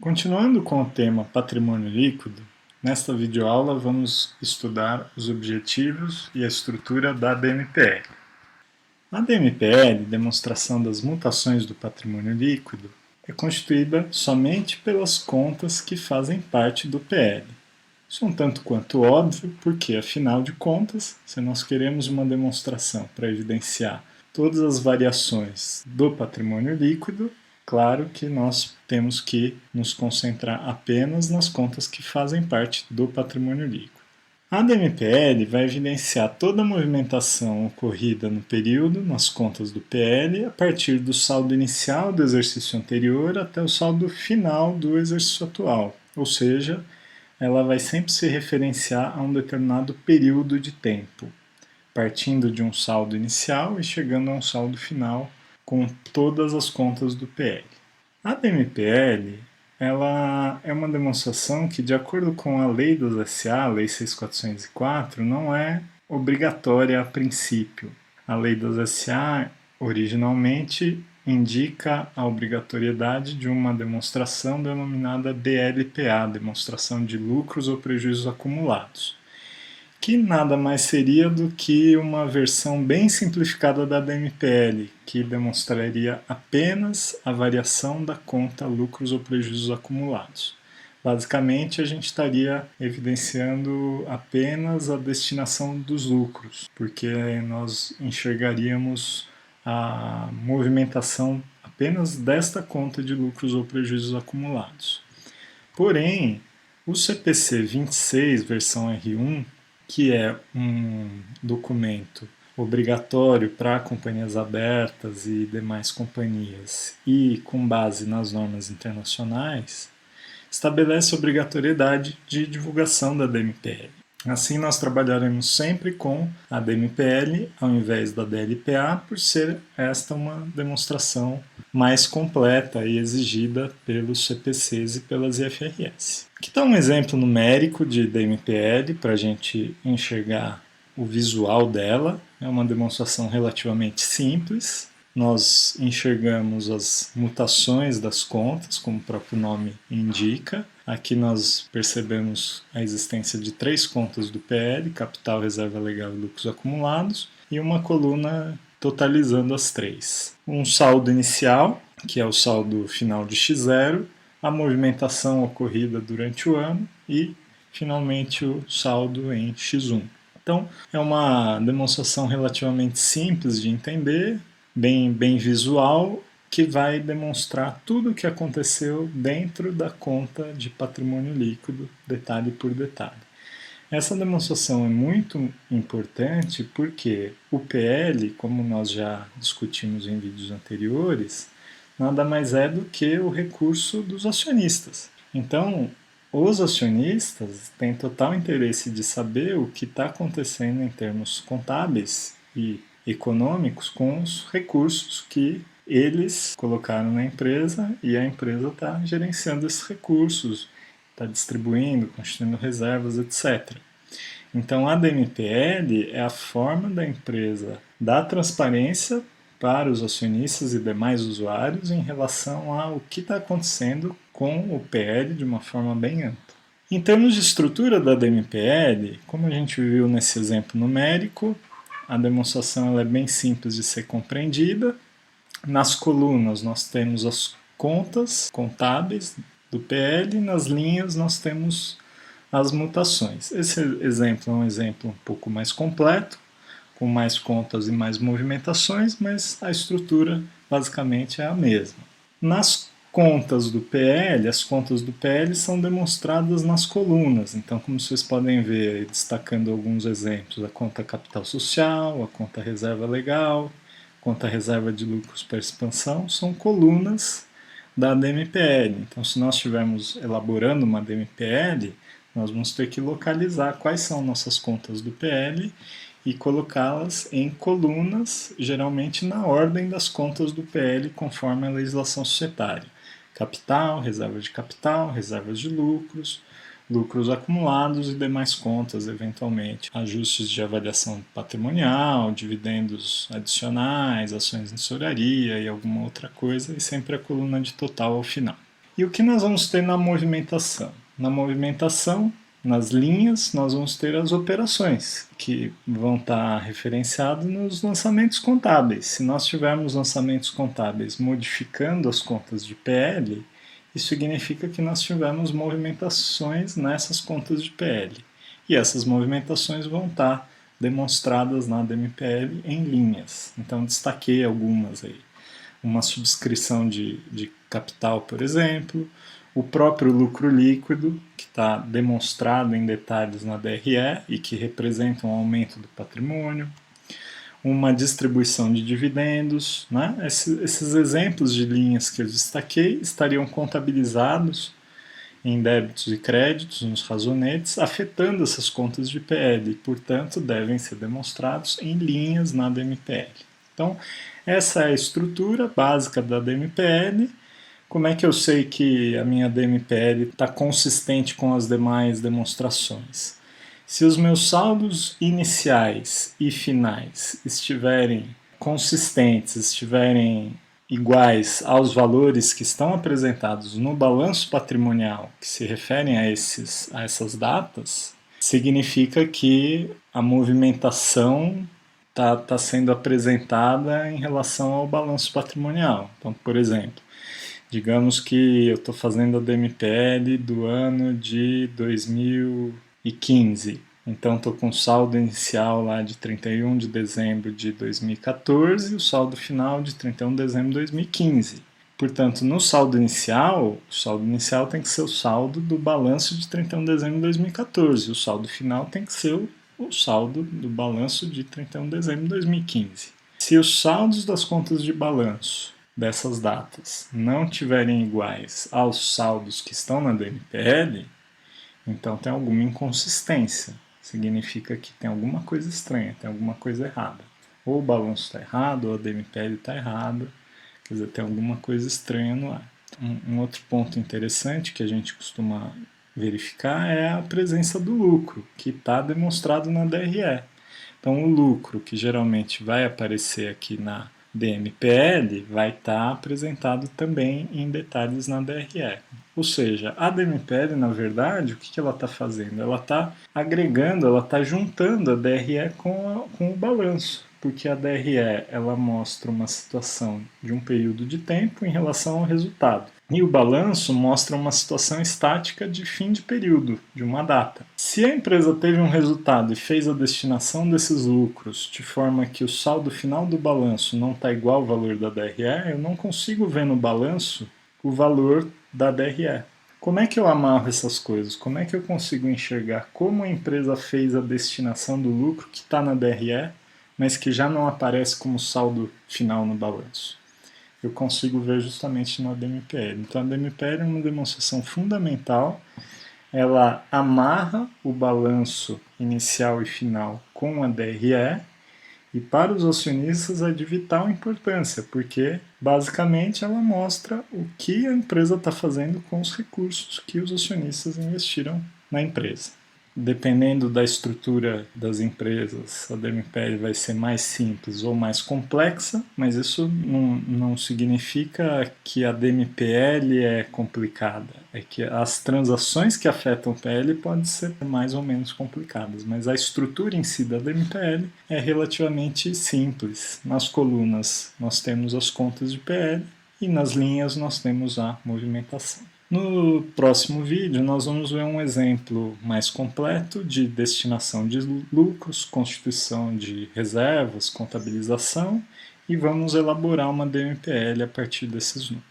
Continuando com o tema patrimônio líquido, nesta videoaula vamos estudar os objetivos e a estrutura da DMPL. A DMPL, demonstração das mutações do patrimônio líquido, é constituída somente pelas contas que fazem parte do PL. Isso é um tanto quanto óbvio, porque, afinal de contas, se nós queremos uma demonstração para evidenciar todas as variações do patrimônio líquido, claro que nós temos que nos concentrar apenas nas contas que fazem parte do patrimônio líquido. A DMPL vai evidenciar toda a movimentação ocorrida no período, nas contas do PL, a partir do saldo inicial do exercício anterior até o saldo final do exercício atual, ou seja, ela vai sempre se referenciar a um determinado período de tempo, partindo de um saldo inicial e chegando a um saldo final com todas as contas do PL. A DMPL ela é uma demonstração que, de acordo com a lei dos SA, a Lei 6.404, não é obrigatória a princípio. A lei dos SA, originalmente, indica a obrigatoriedade de uma demonstração denominada DLPA, demonstração de lucros ou prejuízos acumulados, que nada mais seria do que uma versão bem simplificada da DMPL, que demonstraria apenas a variação da conta lucros ou prejuízos acumulados. Basicamente, a gente estaria evidenciando apenas a destinação dos lucros, porque nós enxergaríamos a movimentação apenas desta conta de lucros ou prejuízos acumulados. Porém, o CPC 26, versão R1, que é um documento obrigatório para companhias abertas e demais companhias e com base nas normas internacionais, estabelece a obrigatoriedade de divulgação da DMPL. Assim, nós trabalharemos sempre com a DMPL ao invés da DLPA, por ser esta uma demonstração mais completa e exigida pelos CPCs e pelas IFRS. Aqui está um exemplo numérico de DMPL para a gente enxergar o visual dela. É uma demonstração relativamente simples. Nós enxergamos as mutações das contas, como o próprio nome indica. Aqui nós percebemos a existência de 3 contas do PL, capital, reserva legal e lucros acumulados, e uma coluna totalizando as 3. Um saldo inicial, que é o saldo final de X0, a movimentação ocorrida durante o ano e, finalmente, o saldo em X1. Então, é uma demonstração relativamente simples de entender, bem visual, que vai demonstrar tudo o que aconteceu dentro da conta de patrimônio líquido, detalhe por detalhe. Essa demonstração é muito importante porque o PL, como nós já discutimos em vídeos anteriores, nada mais é do que o recurso dos acionistas. Então, os acionistas têm total interesse de saber o que está acontecendo em termos contábeis e econômicos com os recursos que eles colocaram na empresa e a empresa está gerenciando esses recursos, está distribuindo, constituindo reservas, etc. Então, a DMPL é a forma da empresa dar transparência para os acionistas e demais usuários em relação ao que está acontecendo com o PL de uma forma bem ampla. Em termos de estrutura da DMPL, como a gente viu nesse exemplo numérico, a demonstração ela é bem simples de ser compreendida. Nas colunas nós temos as contas contábeis do PL, nas linhas nós temos as mutações. Esse exemplo é um exemplo um pouco mais completo, com mais contas e mais movimentações, mas a estrutura basicamente é a mesma. Nas contas do PL, as contas do PL são demonstradas nas colunas. Então, como vocês podem ver, destacando alguns exemplos, a conta capital social, a conta reserva legal, conta reserva de lucros para expansão, são colunas da DMPL. Então, se nós estivermos elaborando uma DMPL, nós vamos ter que localizar quais são nossas contas do PL e colocá-las em colunas, geralmente na ordem das contas do PL, conforme a legislação societária. Capital, reservas de lucros, lucros acumulados e demais contas, eventualmente. Ajustes de avaliação patrimonial, dividendos adicionais, ações em tesouraria e alguma outra coisa, e sempre a coluna de total ao final. E o que nós vamos ter na movimentação? Na movimentação, nas linhas, nós vamos ter as operações, que vão estar referenciadas nos lançamentos contábeis. Se nós tivermos lançamentos contábeis modificando as contas de PL, isso significa que nós tivemos movimentações nessas contas de PL. E essas movimentações vão estar demonstradas na DMPL em linhas. Então, destaquei algumas aí. Uma subscrição de capital, por exemplo, o próprio lucro líquido, que está demonstrado em detalhes na DRE e que representa um aumento do patrimônio, uma distribuição de dividendos, né? Esses exemplos de linhas que eu destaquei estariam contabilizados em débitos e créditos, nos razonetes, afetando essas contas de PL, e, portanto, devem ser demonstrados em linhas na DMPL. Então, essa é a estrutura básica da DMPL. Como é que eu sei que a minha DMPL está consistente com as demais demonstrações? Se os meus saldos iniciais e finais estiverem consistentes, estiverem iguais aos valores que estão apresentados no balanço patrimonial, que se referem a essas datas, significa que a movimentação está sendo apresentada em relação ao balanço patrimonial. Então, por exemplo, digamos que eu estou fazendo a DMPL do ano de 2015. Então, estou com o saldo inicial lá de 31 de dezembro de 2014 e o saldo final de 31 de dezembro de 2015. Portanto, no saldo inicial, o saldo inicial tem que ser o saldo do balanço de 31 de dezembro de 2014. O saldo final tem que ser o saldo do balanço de 31 de dezembro de 2015. Se os saldos das contas de balanço dessas datas não tiverem iguais aos saldos que estão na DMPL, então tem alguma inconsistência. Significa que tem alguma coisa estranha, tem alguma coisa errada. Ou o balanço está errado, ou a DMPL está errada. Quer dizer, tem alguma coisa estranha no ar. Um outro ponto interessante que a gente costuma verificar é a presença do lucro, que está demonstrado na DRE. Então, o lucro, que geralmente vai aparecer aqui na DMPL, vai estar apresentado também em detalhes na DRE. Ou seja, a DMPL, na verdade, o que ela está fazendo? Ela está agregando, ela está juntando a DRE com o balanço, porque a DRE ela mostra uma situação de um período de tempo em relação ao resultado. E o balanço mostra uma situação estática de fim de período, de uma data. Se a empresa teve um resultado e fez a destinação desses lucros de forma que o saldo final do balanço não está igual ao valor da DRE, eu não consigo ver no balanço o valor da DRE. Como é que eu amarro essas coisas? Como é que eu consigo enxergar como a empresa fez a destinação do lucro que está na DRE, mas que já não aparece como saldo final no balanço? Eu consigo ver justamente na DMPL. Então a DMPL é uma demonstração fundamental, ela amarra o balanço inicial e final com a DRE, e para os acionistas é de vital importância, porque basicamente ela mostra o que a empresa está fazendo com os recursos que os acionistas investiram na empresa. Dependendo da estrutura das empresas, a DMPL vai ser mais simples ou mais complexa, mas isso não significa que a DMPL é complicada. É que as transações que afetam o PL podem ser mais ou menos complicadas, mas a estrutura em si da DMPL é relativamente simples. Nas colunas nós temos as contas de PL e nas linhas nós temos a movimentação. No próximo vídeo, nós vamos ver um exemplo mais completo de destinação de lucros, constituição de reservas, contabilização e vamos elaborar uma DMPL a partir desses números.